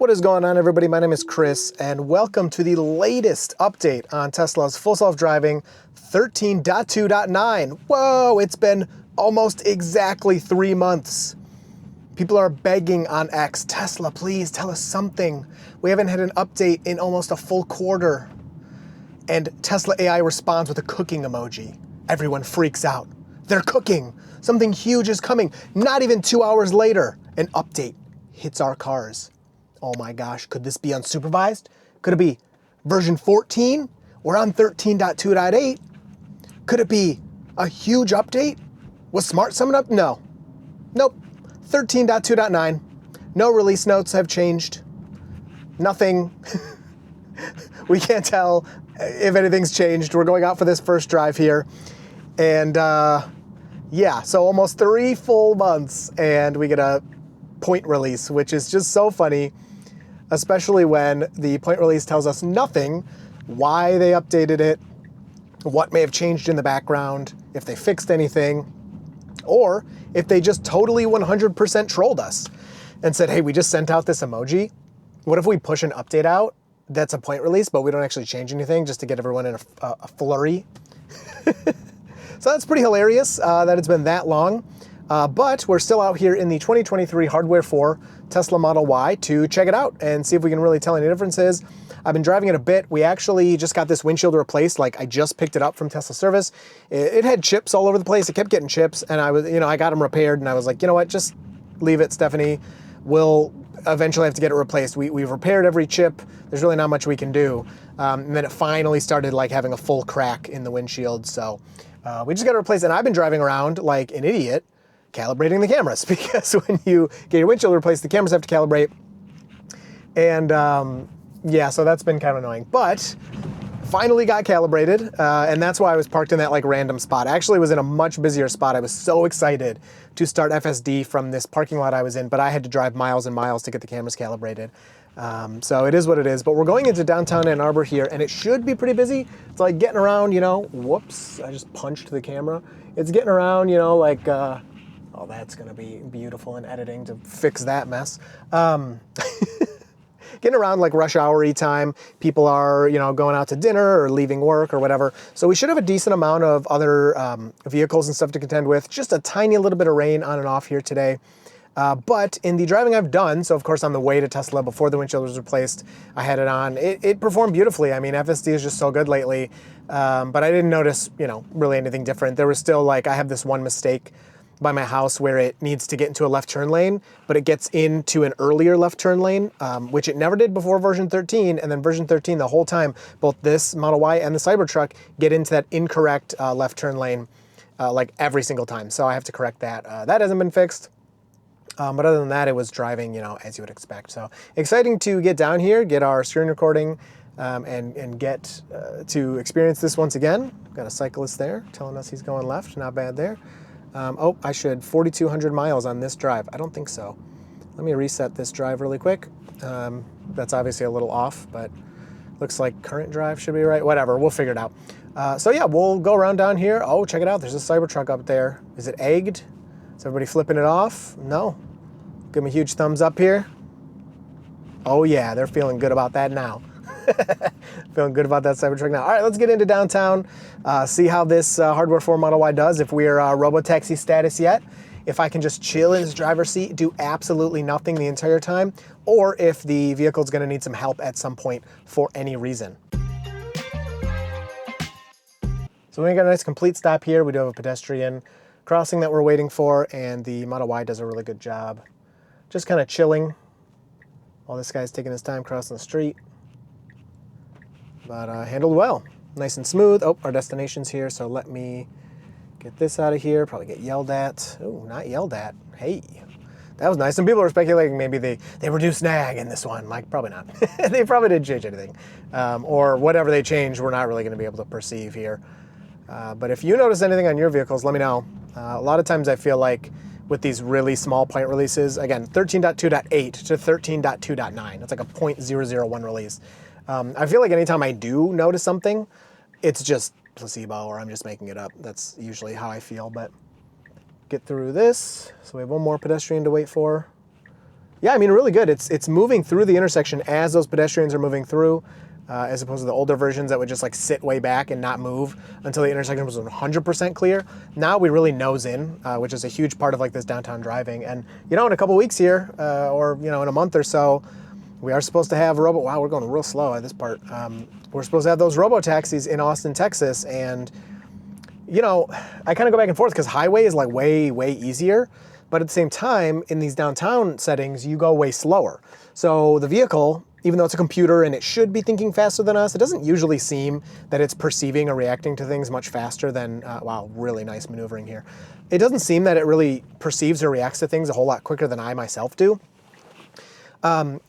What is going on, everybody? My name is Chris, and welcome to the latest update on Tesla's Full Self-Driving 13.2.9. Whoa, it's been almost exactly 3 months. People are begging on X, Tesla, please tell us something. We haven't had an update in almost a full quarter. And Tesla AI responds with a cooking emoji. Everyone freaks out. They're cooking. Something huge is coming. Not even 2 hours later, an update hits our cars. Oh my gosh, could this be unsupervised? Could it be version 14? We're on 13.2.8. Could it be a huge update? Was Smart summing up? No. Nope. 13.2.9. No release notes have changed. Nothing. We can't tell if anything's changed. We're going out for this first drive here. And yeah, so almost 3 full months and we get a point release, which is just so funny. Especially when the point release tells us nothing, why they updated it, what may have changed in the background, if they fixed anything, or if they just totally 100% trolled us and said, hey, we just sent out this emoji. What if we push an update out that's a point release, but we don't actually change anything just to get everyone in a flurry? So that's pretty hilarious that it's been that long. But we're still out here in the 2023 hardware for Tesla Model Y to check it out and see if we can really tell any differences. I've been driving it a bit. We actually just got this windshield replaced. Like, I just picked it up from Tesla service. It had chips all over the place. It kept getting chips, and I got them repaired, and I was like, you know what, just leave it, Stephanie. We'll eventually have to get it replaced. We've repaired every chip. There's really not much we can do. And then it finally started like having a full crack in the windshield. So we just got to replace it. And I've been driving around like an idiot, calibrating the cameras, because when you get your windshield replaced, the cameras have to calibrate. And yeah, so that's been kind of annoying, but finally got calibrated. And that's why I was parked in that like random spot. I actually was in a much busier spot. I was so excited to start FSD from this parking lot I was in, but I had to drive miles and miles to get the cameras calibrated. So it is what it is, but we're going into downtown Ann Arbor here, and it should be pretty busy. It's like getting around, you know, whoops, I just punched the camera. It's getting around, you know, like, oh, that's going to be beautiful in editing to fix that mess. Getting around like rush hour-y time. People are, you know, going out to dinner or leaving work or whatever. So we should have a decent amount of other vehicles and stuff to contend with. Just a tiny little bit of rain on and off here today. But in the driving I've done, so of course on the way to Tesla before the windshield was replaced, I had it on. It performed beautifully. I mean, FSD is just so good lately. But I didn't notice, you know, really anything different. There was still like, I have this one mistake by my house where it needs to get into a left turn lane, but it gets into an earlier left turn lane, which it never did before version 13. And then version 13, the whole time, both this Model Y and the Cybertruck get into that incorrect left turn lane like every single time. So I have to correct that. That hasn't been fixed. But other than that, it was driving, you know, as you would expect. So exciting to get down here, get our screen recording, and get to experience this once again. Got a cyclist there telling us he's going left. Not bad there. Oh, I should 4,200 miles on this drive. I don't think so. Let me reset this drive really quick. That's obviously a little off, but looks like current drive should be right. Whatever, we'll figure it out. So yeah, we'll go around down here. Oh, check it out. There's a Cybertruck up there. Is it egged? Is everybody flipping it off? No. Give me a huge thumbs up here. Oh yeah, they're feeling good about that now. Feeling good about that Cybertruck now. All right, let's get into downtown, see how this hardware 4 Model Y does, if we're robotaxi status yet, if I can just chill in this driver's seat, do absolutely nothing the entire time, or if the vehicle's gonna need some help at some point for any reason. So we got a nice complete stop here. We do have a pedestrian crossing that we're waiting for, and the Model Y does a really good job. Just kind of chilling while this guy's taking his time crossing the street. But handled well, nice and smooth. Oh, our destination's here, so let me get this out of here. Probably get yelled at. Oh, not yelled at. Hey, that was nice. Some people are speculating maybe they reduced nag in this one. Like, probably not. They probably didn't change anything. Or whatever they changed, we're not really going to be able to perceive here. But if you notice anything on your vehicles, let me know. A lot of times I feel like with these really small point releases, again, 13.2.8 to 13.2.9, that's like a 0.001 release. I feel like anytime I do notice something, it's just placebo or I'm just making it up. That's usually how I feel, but get through this. So we have one more pedestrian to wait for. Yeah, I mean, really good. It's moving through the intersection as those pedestrians are moving through, as opposed to the older versions that would just like sit way back and not move until the intersection was 100% clear. Now we really nose in, which is a huge part of like this downtown driving. And you know, in a couple weeks here, or you know, in a month or so, we are supposed to have wow, we're going real slow at this part. We're supposed to have those robo-taxis in Austin, Texas, and you know, I kind of go back and forth because highway is like way, way easier. But at the same time, in these downtown settings, you go way slower. So the vehicle, even though it's a computer and it should be thinking faster than us, it doesn't usually seem that it's perceiving or reacting to things much faster than, wow, really nice maneuvering here. It doesn't seem that it really perceives or reacts to things a whole lot quicker than I myself do.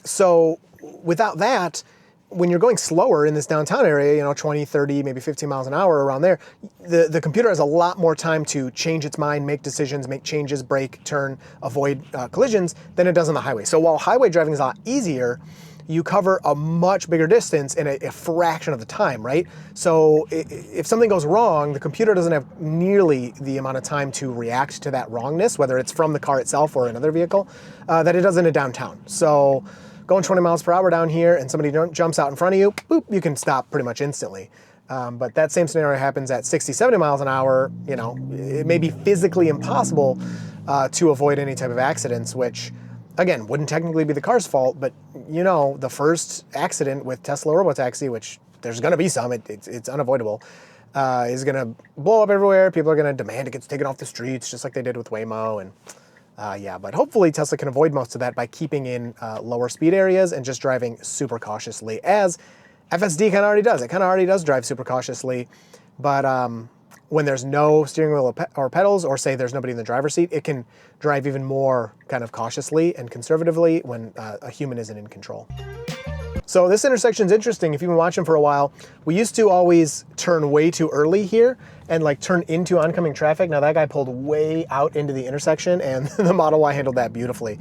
So without that, when you're going slower in this downtown area, you know, 20, 30, maybe 15 miles an hour around there, the computer has a lot more time to change its mind, make decisions, make changes, brake, turn, avoid collisions than it does on the highway. So while highway driving is a lot easier, you cover a much bigger distance in a fraction of the time, right? So if something goes wrong, the computer doesn't have nearly the amount of time to react to that wrongness, whether it's from the car itself or another vehicle, that it does in a downtown. So going 20 miles per hour down here and somebody jumps out in front of you, boop, you can stop pretty much instantly. But that same scenario happens at 60, 70 miles an hour. You know, it may be physically impossible to avoid any type of accidents, which again, wouldn't technically be the car's fault, but you know, the first accident with Tesla Robotaxi, which there's gonna be some, it's unavoidable, is gonna blow up everywhere. People are gonna demand it gets taken off the streets, just like they did with Waymo. And yeah, but hopefully Tesla can avoid most of that by keeping in lower speed areas and just driving super cautiously, as FSD kind of already does. It kind of already does drive super cautiously, but when there's no steering wheel or pedals, or say there's nobody in the driver's seat, it can drive even more kind of cautiously and conservatively when a human isn't in control. So this intersection's interesting. If you've been watching for a while, we used to always turn way too early here and like turn into oncoming traffic. Now that guy pulled way out into the intersection and the Model Y handled that beautifully.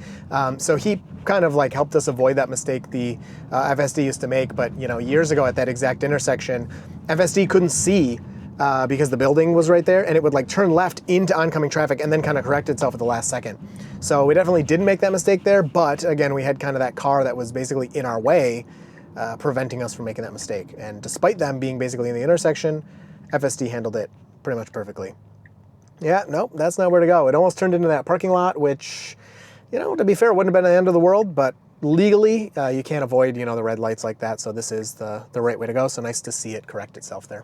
So he kind of like helped us avoid that mistake the FSD used to make. But you know, years ago at that exact intersection, FSD couldn't see because the building was right there, and it would like turn left into oncoming traffic and then kind of correct itself at the last second. So we definitely didn't make that mistake there, but again, we had kind of that car that was basically in our way, preventing us from making that mistake. And despite them being basically in the intersection, FSD handled it pretty much perfectly. Yeah, nope, that's not where to go. It almost turned into that parking lot, which, you know, to be fair, wouldn't have been the end of the world, but legally, you can't avoid, you know, the red lights like that. So this is the right way to go. So nice to see it correct itself there.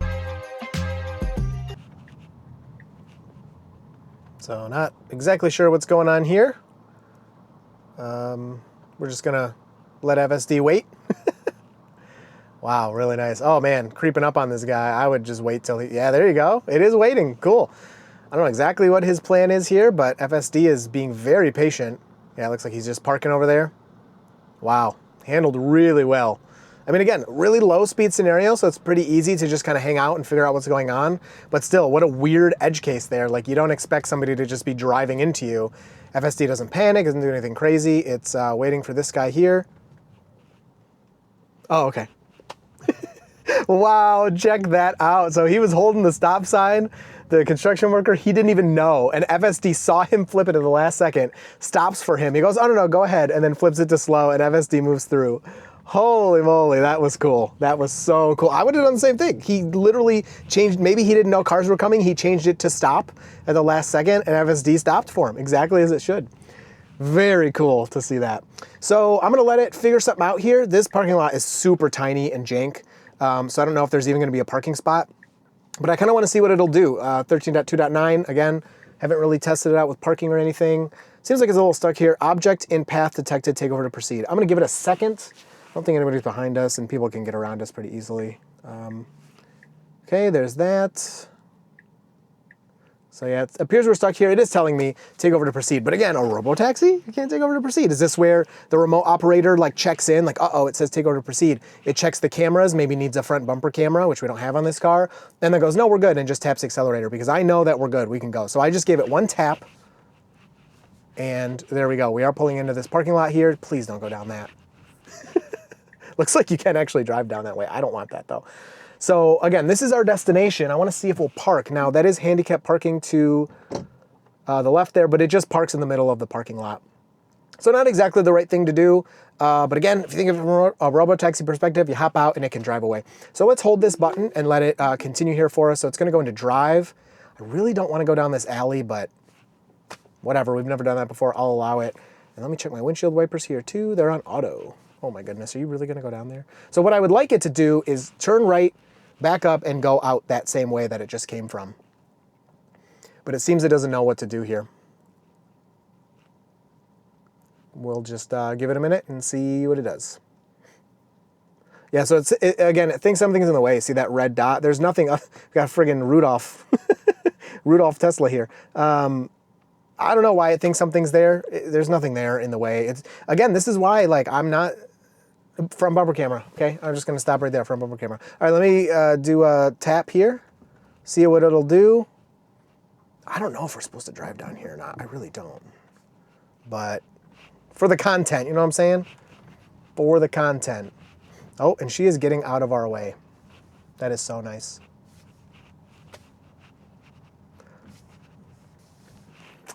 So not exactly sure what's going on here. We're just gonna let FSD wait. Wow, really nice. Oh man, creeping up on this guy. I would just wait till yeah, there you go. It is waiting, cool. I don't know exactly what his plan is here, but FSD is being very patient. Yeah, it looks like he's just parking over there. Wow, handled really well. I mean, again, really low speed scenario, so it's pretty easy to just kind of hang out and figure out what's going on. But still, what a weird edge case there. Like, you don't expect somebody to just be driving into you. FSD doesn't panic, doesn't do anything crazy. It's waiting for this guy here. Oh, okay. Wow, check that out. So he was holding the stop sign. The construction worker, he didn't even know. And FSD saw him flip it at the last second, stops for him. He goes, oh, no, go ahead, and then flips it to slow, and FSD moves through. Holy moly, that was cool. That was so cool. I would have done the same thing. He literally changed, maybe he didn't know cars were coming. He changed it to stop at the last second, and FSD stopped for him, exactly as it should. Very cool to see that. So I'm gonna let it figure something out here. This parking lot is super tiny and jank, so I don't know if there's even gonna be a parking spot, but I kinda wanna see what it'll do. 13.2.9, again, haven't really tested it out with parking or anything. Seems like it's a little stuck here. Object in path detected, take over to proceed. I'm gonna give it a second. I don't think anybody's behind us, and people can get around us pretty easily. Okay, there's that. So yeah, it appears we're stuck here. It is telling me take over to proceed. But again, a robo-taxi? You can't take over to proceed. Is this where the remote operator like checks in, like, uh-oh, it says take over to proceed. It checks the cameras, maybe needs a front bumper camera, which we don't have on this car, and then goes, no, we're good, and just taps the accelerator because I know that we're good, we can go. So I just gave it one tap, and there we go. We are pulling into this parking lot here. Please don't go down that. Looks like you can actually drive down that way. I don't want that though. So again, this is our destination. I want to see if we'll park. Now that is handicap parking to the left there, but it just parks in the middle of the parking lot. So not exactly the right thing to do, but again, if you think of it from a robotaxi perspective, you hop out and it can drive away. So let's hold this button and let it continue here for us. So it's gonna go into drive. I really don't wanna go down this alley, but whatever, we've never done that before, I'll allow it. And let me check my windshield wipers here too. They're on auto. Oh my goodness, are you really gonna go down there? So what I would like it to do is turn right, back up, and go out that same way that it just came from. But it seems it doesn't know what to do here. We'll just give it a minute and see what it does. Yeah, so again, it thinks something's in the way. See that red dot? There's nothing. Got friggin' Rudolph, Rudolph Tesla here. I don't know why it thinks something's there. There's nothing there in the way. Again, this is why I'm not front bumper camera. Okay, I'm just gonna stop right there. Front bumper camera. All right, let me do a tap here. See what it'll do. I don't know if we're supposed to drive down here or not. I really don't. But for the content, you know what I'm saying? For the content. Oh, and she is getting out of our way. That is so nice.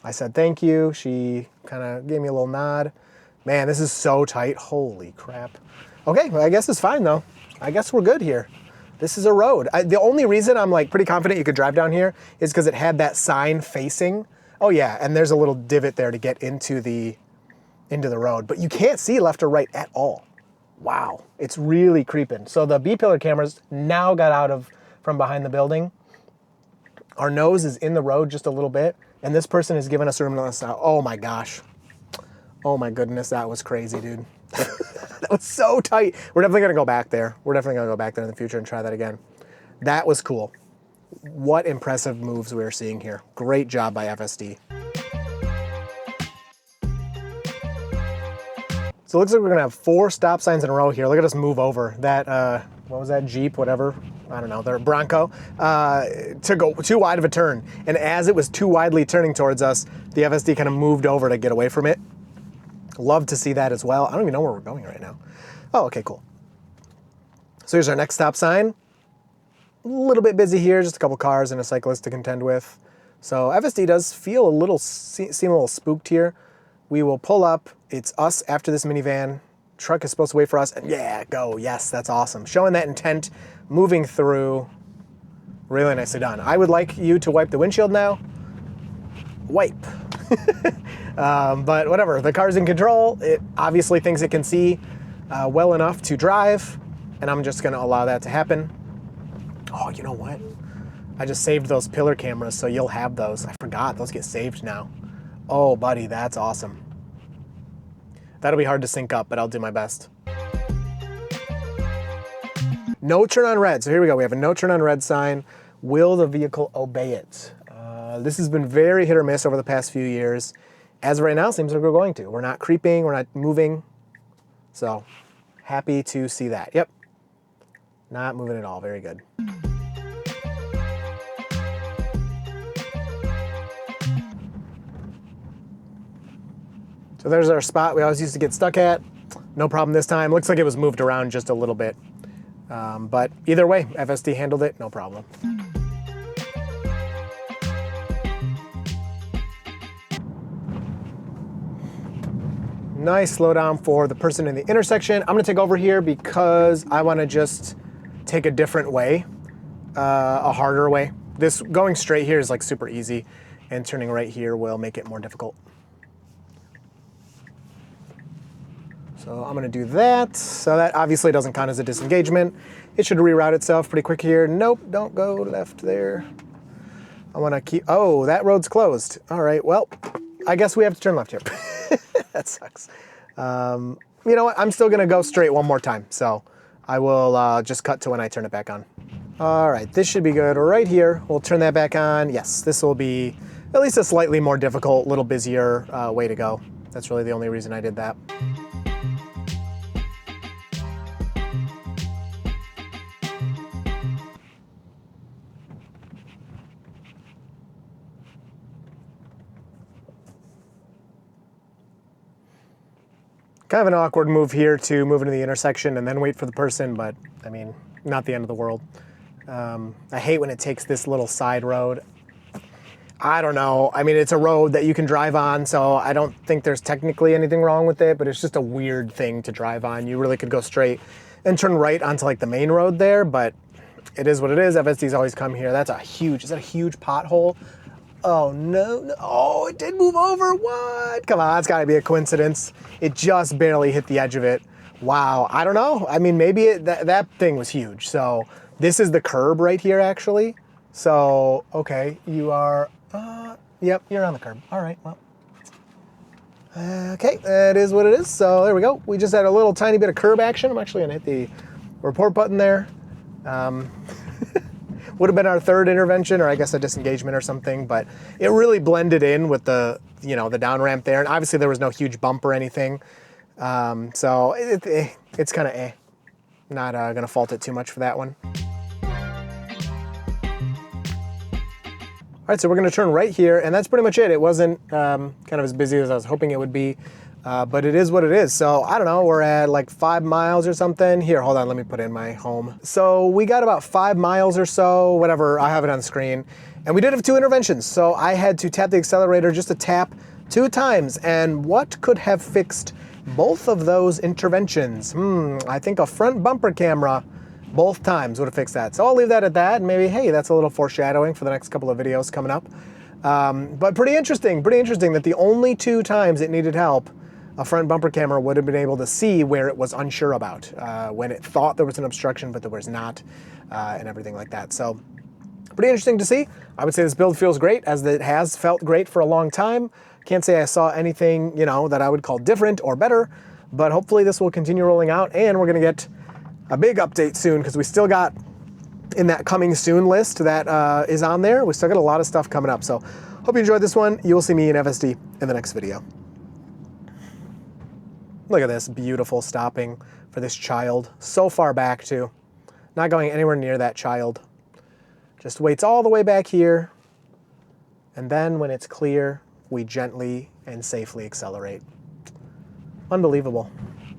I said thank you. She kind of gave me a little nod. Man, this is so tight. Holy crap. Okay, well, I guess it's fine though. I guess we're good here. This is a road. The only reason I'm like pretty confident you could drive down here is because it had that sign facing. Oh yeah, and there's a little divot there to get into the road, but you can't see left or right at all. Wow, it's really creeping. So the B-pillar cameras now got out from behind the building. Our nose is in the road just a little bit, and this person has given us room to us out. Oh my gosh. Oh my goodness, that was crazy, dude. That was so tight. We're definitely gonna go back there. We're definitely gonna go back there in the future and try that again. That was cool. What impressive moves we were seeing here. Great job by FSD. So it looks like we're gonna have 4 stop signs in a row here. Look at us move over. That, what was that, Jeep, whatever? I don't know, their Bronco, to go too wide of a turn. And as it was too widely turning towards us, the FSD kind of moved over to get away from it. Love to see that as well. I don't even know where we're going right now. Oh, okay, cool. So here's our next stop sign. A little bit busy here, just a couple cars and a cyclist to contend with. So FSD does feel a little, seem a little spooked here. We will pull up. It's us after this minivan. Truck is supposed to wait for us. And yeah, go. Yes, that's awesome. Showing that intent, moving through. Really nicely done. I would like you to wipe the windshield now. Wipe. But whatever, the car's in control. It obviously thinks it can see well enough to drive, and I'm just gonna allow that to happen. Oh, you know what? I just saved those pillar cameras, so you'll have those. I forgot, those get saved now. Oh, buddy, that's awesome. That'll be hard to sync up, but I'll do my best. No turn on red. So here we go. We have a no turn on red sign. Will the vehicle obey it? This has been very hit or miss over the past few years. As of right now, seems like we're going to. We're not creeping, we're not moving. So happy to see that. Yep. Not moving at all. Very good. So there's our spot we always used to get stuck at. No problem this time. Looks like it was moved around just a little bit. But either way, FSD handled it, no problem. Nice slowdown for the person in the intersection. I'm gonna take over here because I wanna just take a different way, a harder way. This going straight here is like super easy, and turning right here will make it more difficult. So I'm gonna do that. So that obviously doesn't count as a disengagement. It should reroute itself pretty quick here. Nope, don't go left there. I wanna keep, oh, that road's closed. All right, well, I guess we have to turn left here. That sucks. You know what, I'm still gonna go straight one more time. So I will just cut to when I turn it back on. All right, this should be good right here. We'll turn that back on. Yes, this will be at least a slightly more difficult, little busier way to go. That's really the only reason I did that. Kind of an awkward move here to move into the intersection and then wait for the person, but I mean, not the end of the world. I hate when it takes this little side road. I don't know. I mean, it's a road that you can drive on, so I don't think there's technically anything wrong with it, but it's just a weird thing to drive on. You really could go straight and turn right onto like the main road there, but it is what it is. FSD's always come here. That's a huge, is that a huge pothole? Oh no, oh, it did move over, what? Come on, it's gotta be a coincidence. It just barely hit the edge of it. Wow, I don't know. I mean, maybe that thing was huge. So this is the curb right here, actually. So, okay, you are, yep, you're on the curb. All right, well. Okay, that is what it is. So there we go. We just had a little tiny bit of curb action. I'm actually gonna hit the report button there. Would have been our third intervention, or I guess a disengagement or something, but it really blended in with the, you know, the down ramp there. And obviously there was no huge bump or anything. So it's kind of Not gonna fault it too much for that one. All right, so we're gonna turn right here, and that's pretty much it. It wasn't kind of as busy as I was hoping it would be, but it is what it is. So I don't know, we're at like 5 miles or something. Here, hold on, let me put in my home. So we got about 5 miles or so, whatever, I have it on screen. And we did have 2 interventions. So I had to tap the accelerator just a tap 2 times. And what could have fixed both of those interventions? I think a front bumper camera both times would have fixed that. So I'll leave that at that, and maybe, hey, that's a little foreshadowing for the next couple of videos coming up. But pretty interesting that the only 2 times it needed help, a front bumper camera would have been able to see where it was unsure about, when it thought there was an obstruction, but there was not, and everything like that. So pretty interesting to see. I would say this build feels great, as it has felt great for a long time. Can't say I saw anything, you know, that I would call different or better, but hopefully this will continue rolling out, and we're gonna get a big update soon, because we still got in that coming soon list that is on there. We still got a lot of stuff coming up. So hope you enjoyed this one. You will see me in FSD in the next video. Look at this beautiful stopping for this child. So far back too. Not going anywhere near that child. Just waits all the way back here. And then when it's clear, we gently and safely accelerate. Unbelievable.